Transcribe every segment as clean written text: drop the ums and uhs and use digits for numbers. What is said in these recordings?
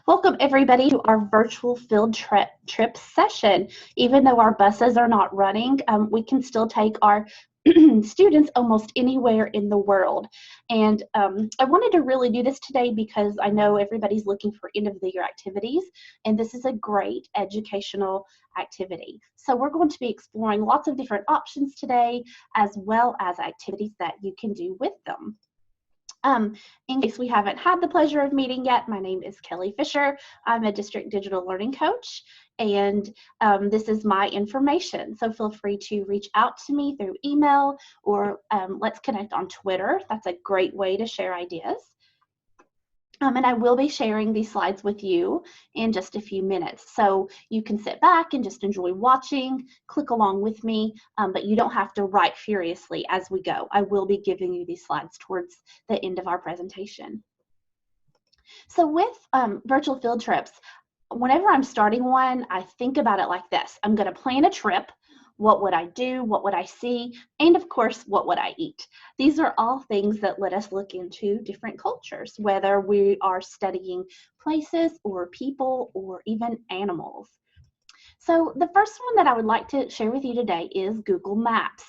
Welcome everybody to our virtual field trip session. Even though our buses are not running, we can still take our students almost anywhere in the world. And I wanted to really do this today because I know everybody's looking for end of the year activities, and this is a great educational activity. So we're going to be exploring lots of different options today, as well as activities that you can do with them. In case we haven't had the pleasure of meeting yet, my name is Kelly Fisher. I'm a district digital learning coach, and this is my information. So feel free to reach out to me through email, or let's connect on Twitter. That's a great way to share ideas. And I will be sharing these slides with you in just a few minutes. So you can sit back and just enjoy watching, click along with me, but you don't have to write furiously as we go. I will be giving you these slides towards the end of our presentation. So with virtual field trips, whenever I'm starting one, I think about it like this. I'm going to plan a trip. What would I do? What would I see? And of course, what would I eat? These are all things that let us look into different cultures, whether we are studying places or people or even animals. So the first one that I would like to share with you today is Google Maps.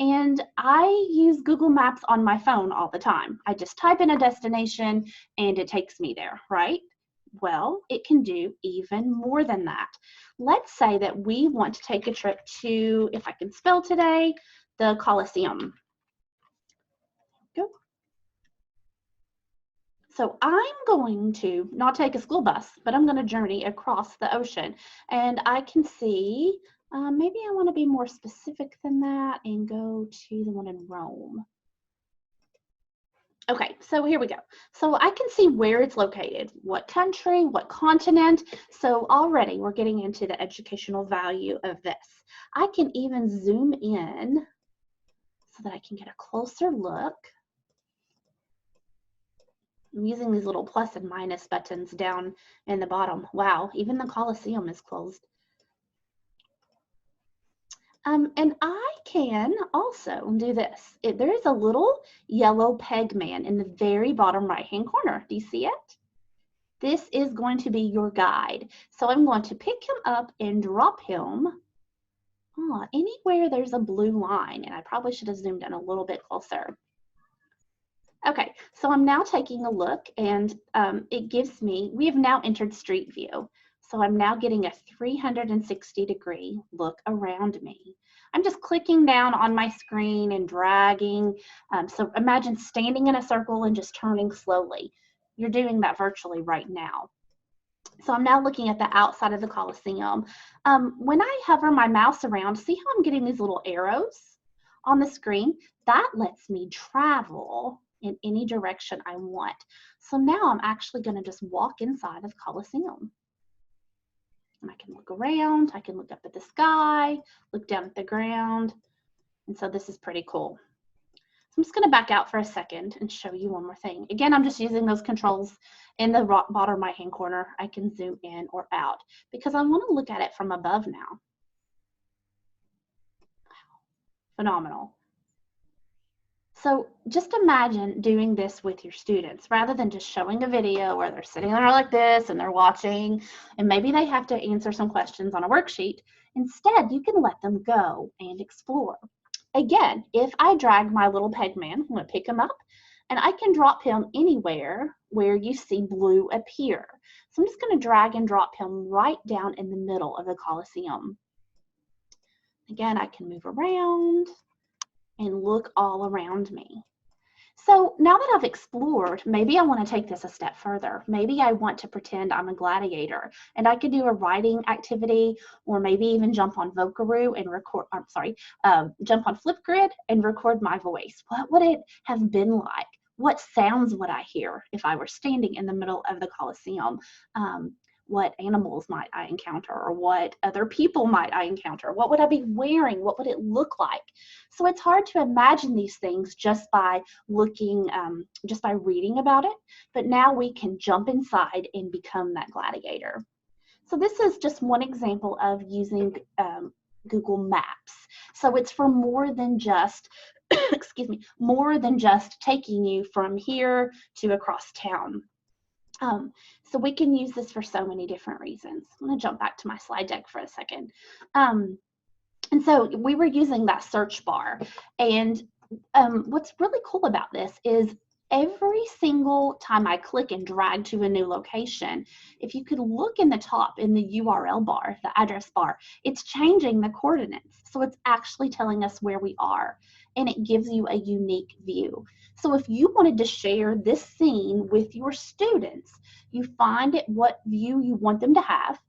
And I use Google Maps on my phone all the time. I just type in a destination and it takes me there, right? Well, it can do even more than that. Let's say that we want to take a trip to, if I can spell today, the Colosseum. Go. So I'm going to not take a school bus, but I'm going to journey across the ocean. And I can see, maybe I want to be more specific than that and go to the one in Rome. Okay, so here we go. So I can see where it's located, what country, what continent. So already we're getting into the educational value of this. I can even zoom in so that I can get a closer look. I'm using these little plus and minus buttons down in the bottom. Wow, even the Colosseum is closed. And I can also do this. There is a little yellow peg man in the very bottom right-hand corner. Do you see it? This is going to be your guide. So I'm going to pick him up and drop him anywhere there's a blue line. And I probably should have zoomed in a little bit closer. Okay, so I'm now taking a look, and it gives me, we have now entered Street View. So I'm now getting a 360-degree look around me. I'm just clicking down on my screen and dragging. So imagine standing in a circle and just turning slowly. You're doing that virtually right now. So I'm now looking at the outside of the Colosseum. When I hover my mouse around, see how I'm getting these little arrows on the screen? That lets me travel in any direction I want. So now I'm actually going to just walk inside of the Colosseum. And I can look around, I can look up at the sky, look down at the ground. And so this is pretty cool. So I'm just going to back out for a second and show you one more thing. Again, I'm just using those controls in the bottom right-hand corner. I can zoom in or out because I want to look at it from above now. Wow. Phenomenal. So just imagine doing this with your students rather than just showing a video where they're sitting there like this and they're watching and maybe they have to answer some questions on a worksheet. Instead, you can let them go and explore. Again, if I drag my little peg man, I'm going to pick him up and I can drop him anywhere where you see blue appear. So I'm just going to drag and drop him right down in the middle of the Colosseum. Again, I can move around and look all around me. So now that I've explored, maybe I want to take this a step further. Maybe I want to pretend I'm a gladiator and I could do a writing activity, or maybe even jump on Vocaroo and record, jump on Flipgrid and record my voice. What would it have been like? What sounds would I hear if I were standing in the middle of the Colosseum? What animals might I encounter, or what other people might I encounter? What would I be wearing? What would it look like? So it's hard to imagine these things just by looking, just by reading about it, but now we can jump inside and become that gladiator. So this is just one example of using Google Maps. So it's for more than just, excuse me, more than just taking you from here to across town. So we can use this for so many different reasons. I'm going to jump back to my slide deck for a second. And so we were using that search bar. And what's really cool about this is every single time I click and drag to a new location, if you could look in the top in the URL bar, the address bar, it's changing the coordinates. So it's actually telling us where we are, and it gives you a unique view. So if you wanted to share this scene with your students, you find it what view you want them to have,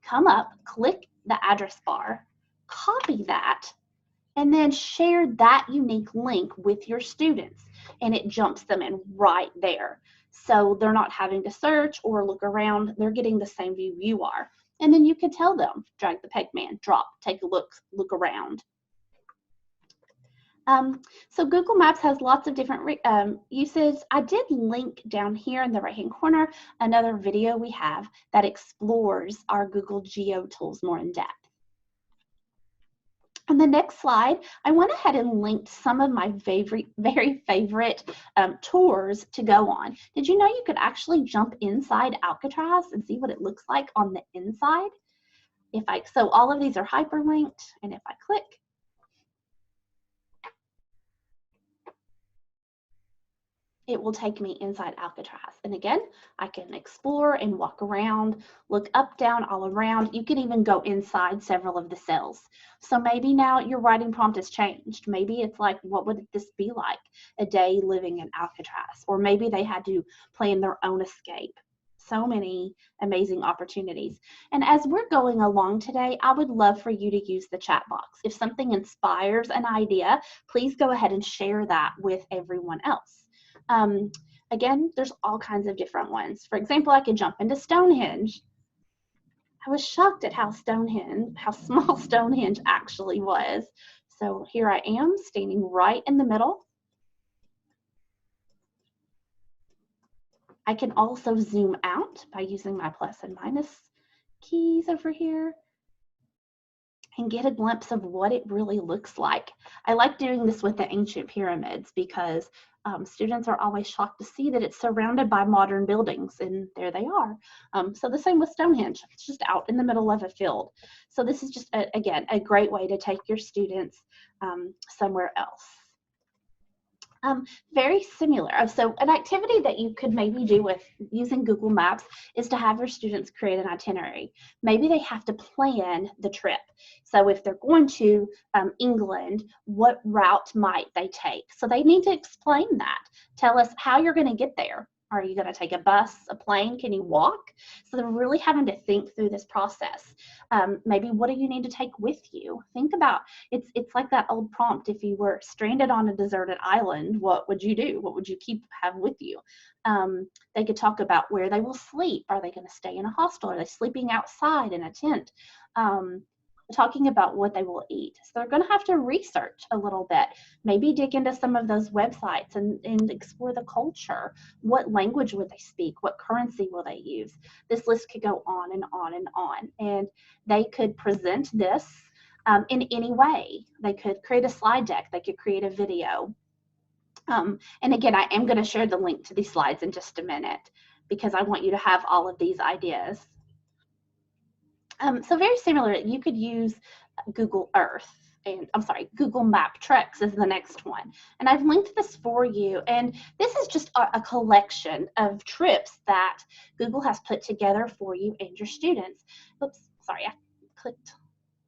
come up, click the address bar, copy that, and then share that unique link with your students, and it jumps them in right there. So they're not having to search or look around, they're getting the same view you are. And then you can tell them, drag the pegman, drop, take a look around. So Google Maps has lots of different uses. I did link down here in the right-hand corner another video we have that explores our Google Geo tools more in depth. On the next slide, I went ahead and linked some of my very favorite tours to go on. Did you know you could actually jump inside Alcatraz and see what it looks like on the inside? So all of these are hyperlinked, and if I click, it will take me inside Alcatraz. And again, I can explore and walk around, look up, down, all around. You can even go inside several of the cells. So maybe now your writing prompt has changed. Maybe it's like, what would this be like, a day living in Alcatraz? Or maybe they had to plan their own escape. So many amazing opportunities. And as we're going along today, I would love for you to use the chat box. If something inspires an idea, please go ahead and share that with everyone else. Again, there's all kinds of different ones. For example, I could jump into Stonehenge. I was shocked at how small Stonehenge actually was. So here I am standing right in the middle. I can also zoom out by using my plus and minus keys over here and get a glimpse of what it really looks like. I like doing this with the ancient pyramids because students are always shocked to see that it's surrounded by modern buildings, and there they are. So the same with Stonehenge, it's just out in the middle of a field. So this is just, again, a great way to take your students somewhere else. Very similar. So an activity that you could maybe do with using Google Maps is to have your students create an itinerary. Maybe they have to plan the trip. So if they're going to England, what route might they take? So they need to explain that. Tell us how you're going to get there. Are you going to take a bus, a plane? Can you walk? So they're really having to think through this process. Maybe what do you need to take with you? Think about, it's like that old prompt, if you were stranded on a deserted island, what would you do? What would you have with you? They could talk about where they will sleep. Are they going to stay in a hostel? Are they sleeping outside in a tent? Talking about what they will eat. So they're going to have to research a little bit, maybe dig into some of those websites and explore the culture. What language would they speak? What currency will they use? This list could go on and on and on. And they could present this in any way. They could create a slide deck. They could create a video. And again, I am going to share the link to these slides in just a minute because I want you to have all of these ideas. So very similar, you could use Google Earth, and I'm sorry, Google Map Treks is the next one. And I've linked this for you, and this is just a collection of trips that Google has put together for you and your students. Oops, sorry, I clicked.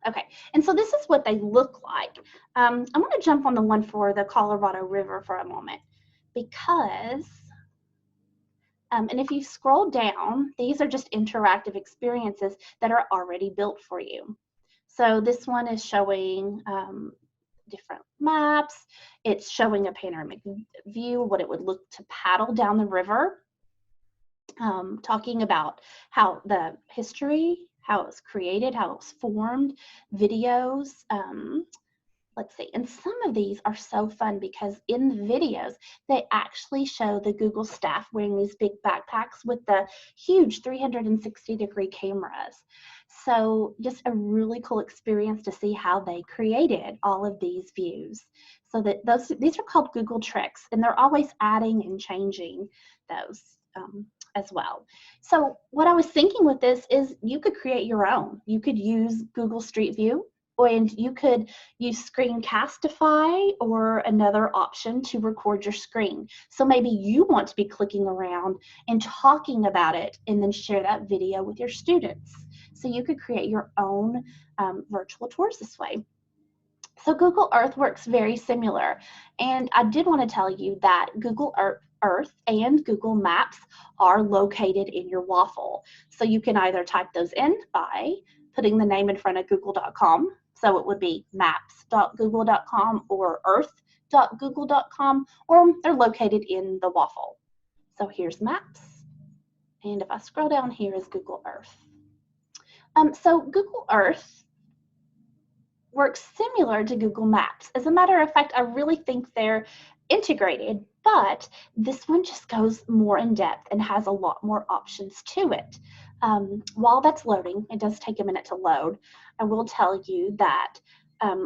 Okay, and so this is what they look like. I want to jump on the one for the Colorado River for a moment because and if you scroll down, these are just interactive experiences that are already built for you. So this one is showing different maps. It's showing a panoramic view, what it would look to paddle down the river, talking about how the history, how it was created, how it was formed, videos. Let's see, and some of these are so fun because in the videos, they actually show the Google staff wearing these big backpacks with the huge 360-degree cameras. So just a really cool experience to see how they created all of these views. So that these are called Google Tricks, and they're always adding and changing those. as well. So what I was thinking with this is you could create your own. You could use Google Street View, and you could use Screencastify or another option to record your screen. So maybe you want to be clicking around and talking about it and then share that video with your students. So you could create your own virtual tours this way. So Google Earth works very similar. And I did want to tell you that Google Earth and Google Maps are located in your waffle. So you can either type those in by putting the name in front of google.com. So it would be maps.google.com or earth.google.com, or they're located in the waffle. So here's Maps. And if I scroll down, here is Google Earth. So Google Earth works similar to Google Maps. As a matter of fact, I really think they're integrated, but this one just goes more in depth and has a lot more options to it. While that's loading, it does take a minute to load. I will tell you that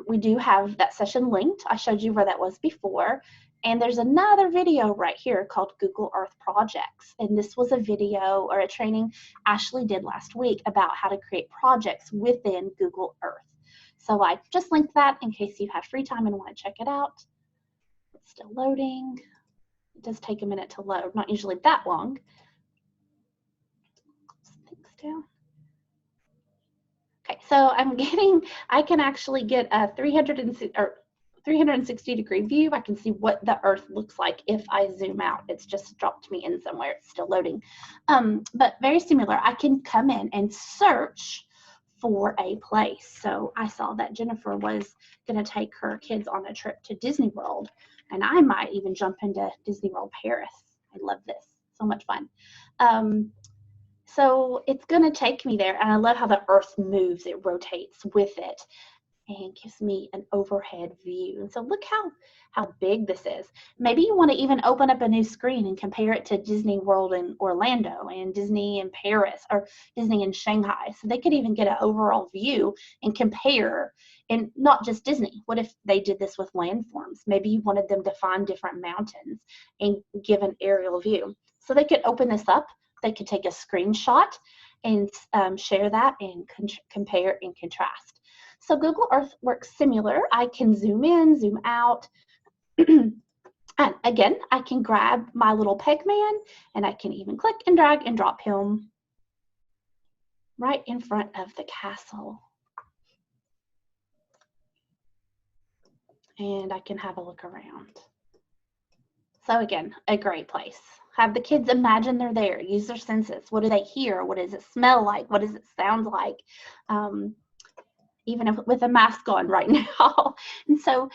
we do have that session linked. I showed you where that was before. And there's another video right here called Google Earth Projects. And this was a video or a training Ashley did last week about how to create projects within Google Earth. So I just linked that in case you have free time and want to check it out. It's still loading. It does take a minute to load, not usually that long. Things down. Okay, so I can actually get a 360-degree view. I can see what the Earth looks like if I zoom out. It's just dropped me in somewhere. It's still loading. But very similar. I can come in and search for a place. So I saw that Jennifer was going to take her kids on a trip to Disney World, and I might even jump into Disney World Paris. I love this. So much fun. So it's going to take me there, and I love how the Earth moves. It rotates with it and gives me an overhead view. And so look how big this is. Maybe you want to even open up a new screen and compare it to Disney World in Orlando and Disney in Paris or Disney in Shanghai. So they could even get an overall view and compare, and not just Disney. What if they did this with landforms? Maybe you wanted them to find different mountains and give an aerial view. So they could open this up. They could take a screenshot and share that and compare and contrast. So Google Earth works similar. I can zoom in, zoom out. And again, I can grab my little Pegman, and I can even click and drag and drop him right in front of the castle. And I can have a look around. So again, a great place. Have the kids imagine they're there. Use their senses. What do they hear? What does it smell like? What does it sound like? Even with a mask on right now. And so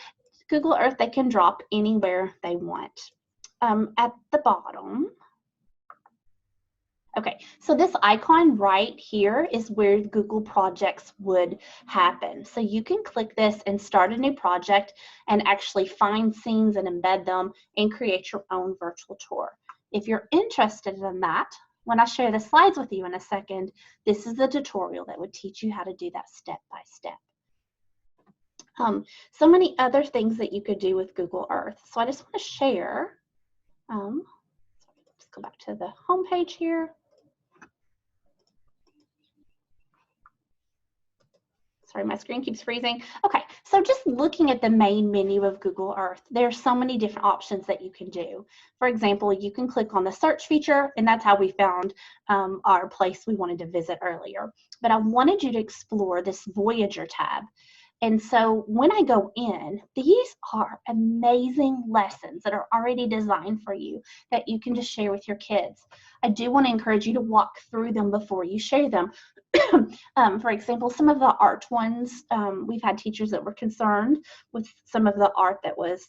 Google Earth, they can drop anywhere they want. At the bottom, okay, so this icon right here is where Google Projects would happen. So you can click this and start a new project and actually find scenes and embed them and create your own virtual tour. If you're interested in that, when I share the slides with you in a second, this is the tutorial that would teach you how to do that step by step. So many other things that you could do with Google Earth. So I just want to share. Let's go back to the home page here. Sorry, my screen keeps freezing. Okay, so just looking at the main menu of Google Earth, there's so many different options that you can do. For example, you can click on the search feature, and that's how we found our place we wanted to visit earlier. But I wanted you to explore this Voyager tab. And so when I go in, these are amazing lessons that are already designed for you that you can just share with your kids. I do want to encourage you to walk through them before you share them. For example, some of the art ones, we've had teachers that were concerned with some of the art that was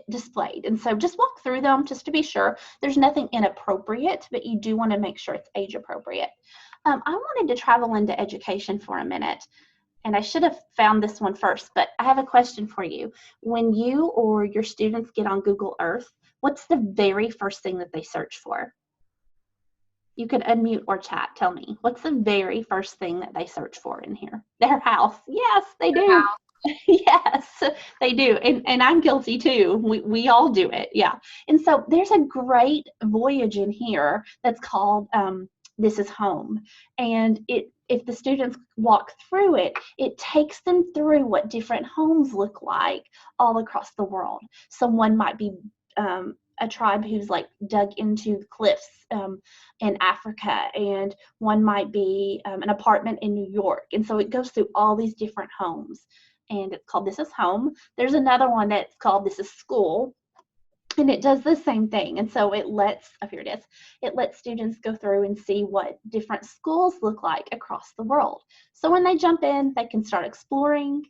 displayed. And so just walk through them just to be sure. There's nothing inappropriate, but you do want to make sure it's age appropriate. I wanted to travel into education for a minute. And I should have found this one first, but I have a question for you. When you or your students get on Google Earth, what's the very first thing that they search for? You can unmute or chat. Tell me, what's the very first thing that they search for in here? Their house. Yes, they do. Yes, they do. And I'm guilty too. We all do it. Yeah. And so there's a great voyage in here that's called This is Home. And if the students walk through it, it takes them through what different homes look like all across the world. Someone might be a tribe who's like dug into the cliffs in Africa, and one might be an apartment in New York. And so it goes through all these different homes, and it's called This is Home. There's another one that's called This is School, and it does the same thing. And so it lets, oh, here it is, it lets students go through and see what different schools look like across the world. So when they jump in, they can start exploring.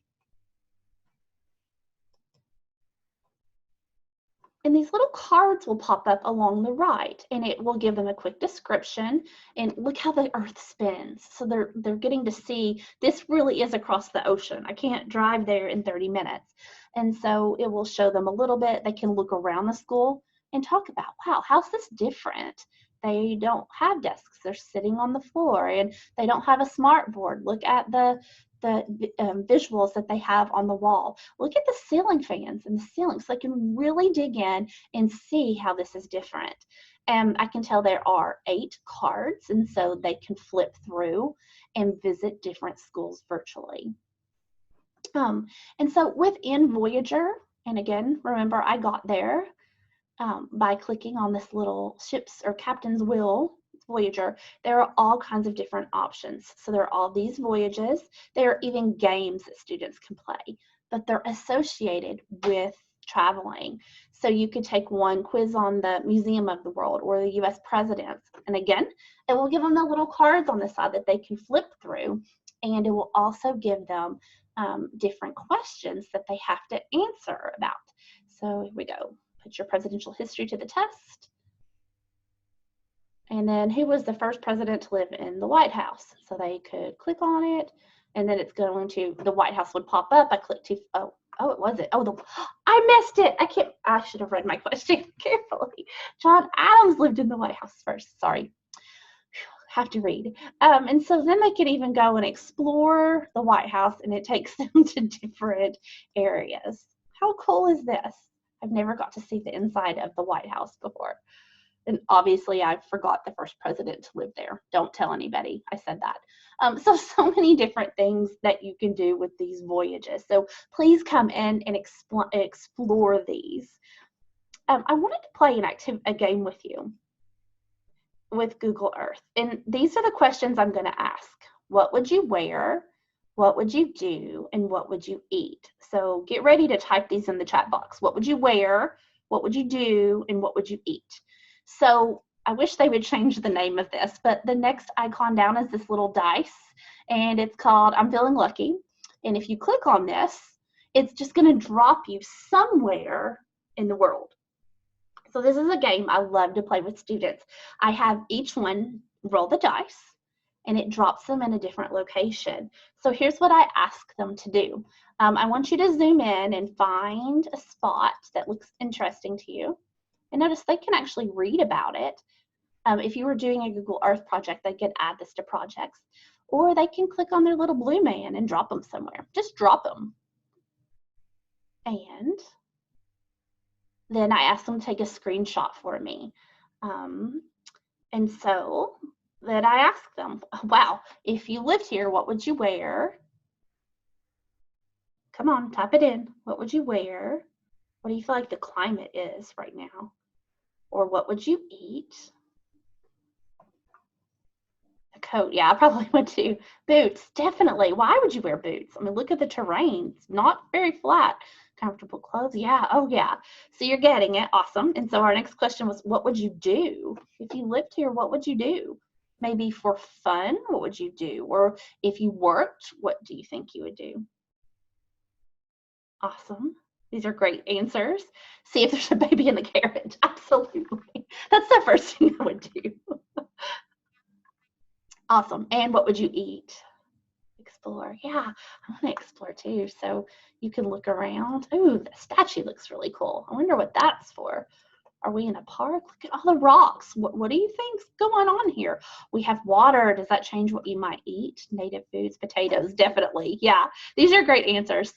And these little cards will pop up along the right, and it will give them a quick description. And look how the earth spins. So they're getting to see this really is across the ocean. I can't drive there in 30 minutes. And so it will show them a little bit. They can look around the school and talk about, wow, how's this different? They don't have desks. They're sitting on the floor, and they don't have a smart board. Look at the visuals that they have on the wall. Look at the ceiling fans and the ceilings. So they can really dig in and see how this is different. And I can tell there are 8 cards, and so they can flip through and visit different schools virtually. And so within Voyager, and again, remember I got there by clicking on this little ship's or captain's wheel, Voyager, there are all kinds of different options. So there are all these voyages. There are even games that students can play, but they're associated with traveling. So you could take one quiz on the Museum of the World or the US presidents. And again, it will give them the little cards on the side that they can flip through. And it will also give them different questions that they have to answer about. So here we go. Put your presidential history to the test. And then who was the first president to live in the White House? So they could click on it, and then it's going to, the White House would pop up. I clicked to, oh, it was it. Oh, I missed it. I should have read my question carefully. John Adams lived in the White House first. Sorry. Have to read. And so then they could even go and explore the White House, and it takes them to different areas. How cool is this? I've never got to see the inside of the White House before. And obviously I forgot the first president to live there. Don't tell anybody I said that. So many different things that you can do with these voyages. So please come in and explore these. I wanted to play a game with you with Google Earth. And these are the questions I'm going to ask. What would you wear? What would you do? And what would you eat? So get ready to type these in the chat box. What would you wear? What would you do? And what would you eat? So I wish they would change the name of this, but the next icon down is this little dice, and it's called I'm Feeling Lucky. And if you click on this, it's just going to drop you somewhere in the world. So this is a game I love to play with students. I have each one roll the dice, and it drops them in a different location. So here's what I ask them to do. I want you to zoom in and find a spot that looks interesting to you. And notice they can actually read about it. If you were doing a Google Earth project, they could add this to projects. Or they can click on their little blue man and drop them somewhere. Just drop them. And then I asked them to take a screenshot for me. And so then I asked them, wow, if you lived here, what would you wear? Come on, type it in. What would you wear? What do you feel like the climate is right now? Or what would you eat? A coat, yeah, I probably would too. Boots, definitely. Why would you wear boots? I mean, look at the terrain. It's not very flat. Comfortable clothes, yeah, oh yeah. So you're getting it, awesome. And so our next question was, what would you do? If you lived here, what would you do? Maybe for fun, what would you do? Or if you worked, what do you think you would do? Awesome. These are great answers. See if there's a baby in the carriage. Absolutely. That's the first thing I would do. Awesome. And what would you eat? Explore. Yeah, I want to explore too. So you can look around. Ooh, the statue looks really cool. I wonder what that's for. Are we in a park? Look at all the rocks. What do you think's going on here? We have water. Does that change what you might eat? Native foods, potatoes, definitely. Yeah, these are great answers.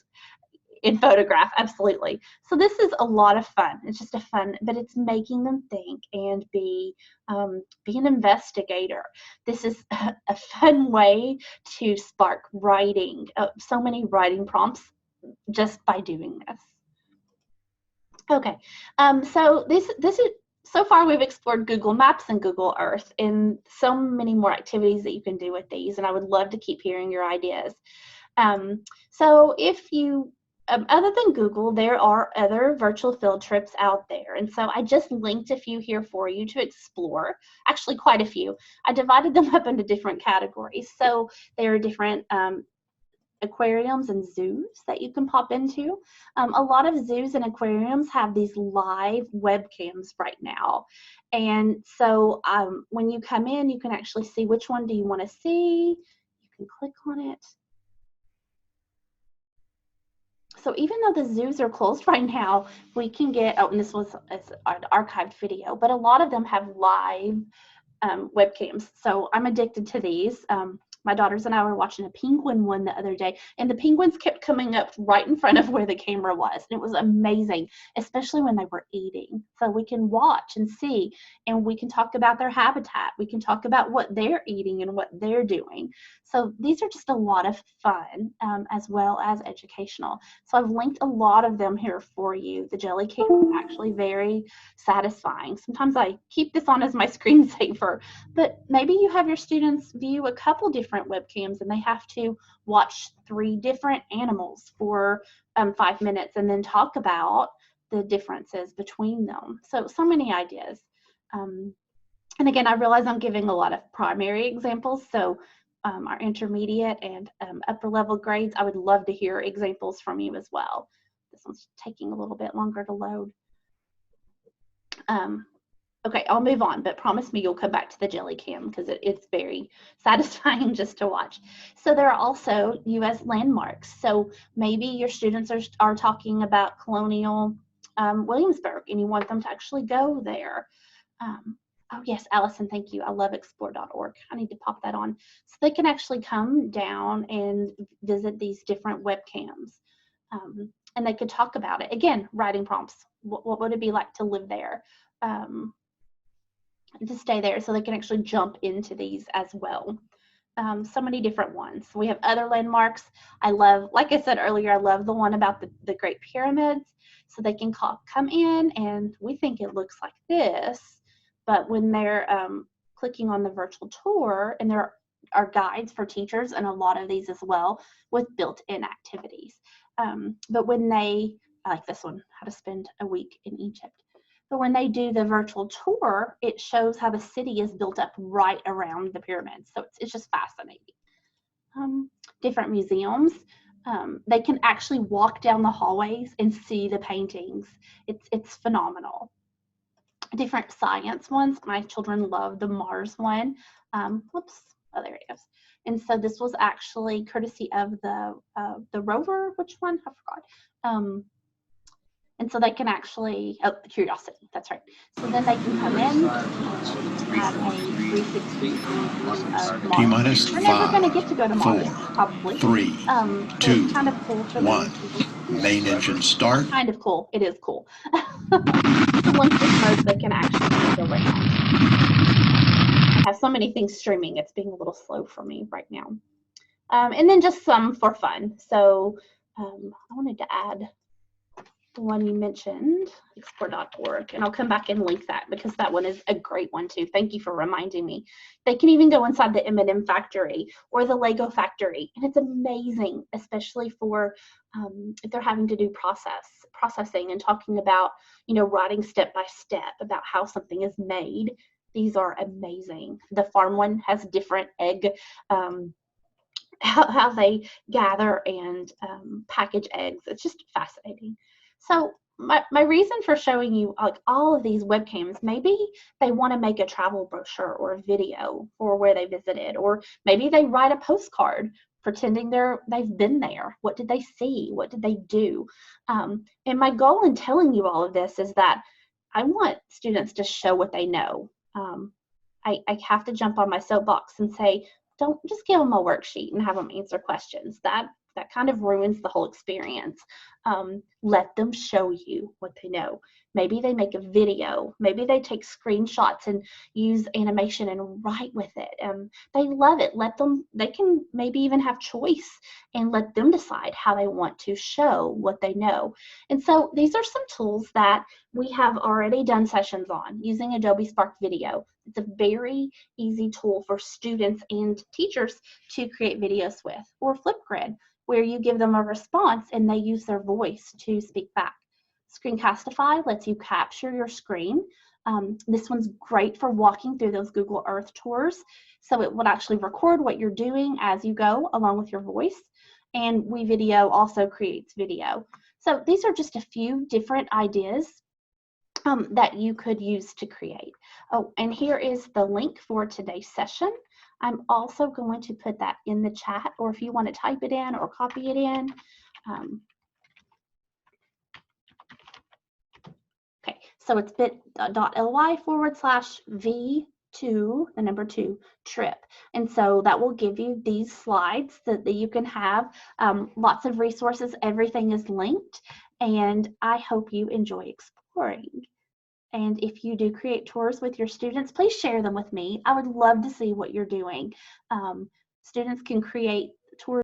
in photograph, absolutely. So this is a lot of fun. It's just a fun, but it's making them think and be an investigator. This is a fun way to spark writing. So many writing prompts just by doing this. Okay, so this is, so far we've explored Google Maps and Google Earth, and so many more activities that you can do with these, and I would love to keep hearing your ideas. So if you, other than Google, there are other virtual field trips out there, and so I just linked a few here for you to explore, actually quite a few. I divided them up into different categories, so there are different aquariums and zoos that you can pop into. A lot of zoos and aquariums have these live webcams right now. And so when you come in, you can actually see which one do you want to see. You can click on it. So even though the zoos are closed right now, we can get, oh, and this was an archived video, but a lot of them have live webcams. So I'm addicted to these. My daughters and I were watching a penguin one the other day, and the penguins kept coming up right in front of where the camera was. And it was amazing, especially when they were eating. So we can watch and see, and we can talk about their habitat. We can talk about what they're eating and what they're doing. So these are just a lot of fun, as well as educational. So I've linked a lot of them here for you. The jelly cake is actually very satisfying. Sometimes I keep this on as my screensaver, but maybe you have your students view a couple different webcams and they have to watch 3 different animals for 5 minutes and then talk about the differences between them. So many ideas. And again, I realize I'm giving a lot of primary examples, so our intermediate and upper level grades, I would love to hear examples from you as well. This one's taking a little bit longer to load. Okay, I'll move on, but promise me you'll come back to the jelly cam because it's very satisfying just to watch. So there are also U.S. landmarks. So maybe your students are talking about Colonial Williamsburg and you want them to actually go there. Oh yes, Allison, thank you. I love explore.org. I need to pop that on. So they can actually come down and visit these different webcams. And they could talk about it. Again, writing prompts. What would it be like to live there? To stay there, so they can actually jump into these as well. So many different ones. We have other landmarks. I love, like I said earlier, I love the one about the Great Pyramids. So they can come in and we think it looks like this, but when they're clicking on the virtual tour, and there are guides for teachers and a lot of these as well with built-in activities. But when they, I like this one, how to spend a week in Egypt. But when they do the virtual tour, it shows how the city is built up right around the pyramids. So it's just fascinating. Different museums, they can actually walk down the hallways and see the paintings. It's phenomenal. Different science ones. My children love the Mars one. Whoops. Oh, there it is. And so this was actually courtesy of the rover. Which one? I forgot. And so they can actually, oh, Curiosity, that's right. So then they can come in and have a 360 of Mars. T-minus We're never going to get to go to Mars, 4, probably. 3, so 2, it's kind of cool for 1. them. Main engine start. Kind of cool. It is cool. So once this moves, they can actually go around. I have so many things streaming. It's being a little slow for me right now. And then just some for fun. So I wanted to add the one you mentioned, explore.org, and I'll come back and link that because that one is a great one too. Thank you for reminding me. They can even go inside the M&M factory or the Lego factory, and it's amazing, especially for if they're having to do processing and talking about, you know, writing step by step about how something is made. These are amazing. The farm one has different egg, how they gather and package eggs. It's just fascinating. So my reason for showing you like all of these webcams, maybe they want to make a travel brochure or a video for where they visited, or maybe they write a postcard pretending they've been there. What did they see? What did they do? And my goal in telling you all of this is that I want students to show what they know. I have to jump on my soapbox and say, don't just give them a worksheet and have them answer questions. That That kind of ruins the whole experience. Let them show you what they know. Maybe they make a video. Maybe they take screenshots and use animation and write with it. They love it. They can maybe even have choice and let them decide how they want to show what they know. And so these are some tools that we have already done sessions on using Adobe Spark Video. It's a very easy tool for students and teachers to create videos with, or Flipgrid, where you give them a response and they use their voice to speak back. Screencastify lets you capture your screen. This one's great for walking through those Google Earth tours. So it will actually record what you're doing as you go along with your voice. And WeVideo also creates video. So these are just a few different ideas that you could use to create. Oh, and here is the link for today's session. I'm also going to put that in the chat, or if you want to type it in or copy it in. Okay, so it's bit.ly/V2, the number 2, trip. And so that will give you these slides that you can have. Lots of resources, everything is linked, and I hope you enjoy exploring. And if you do create tours with your students, please share them with me. I would love to see what you're doing. Students can create tours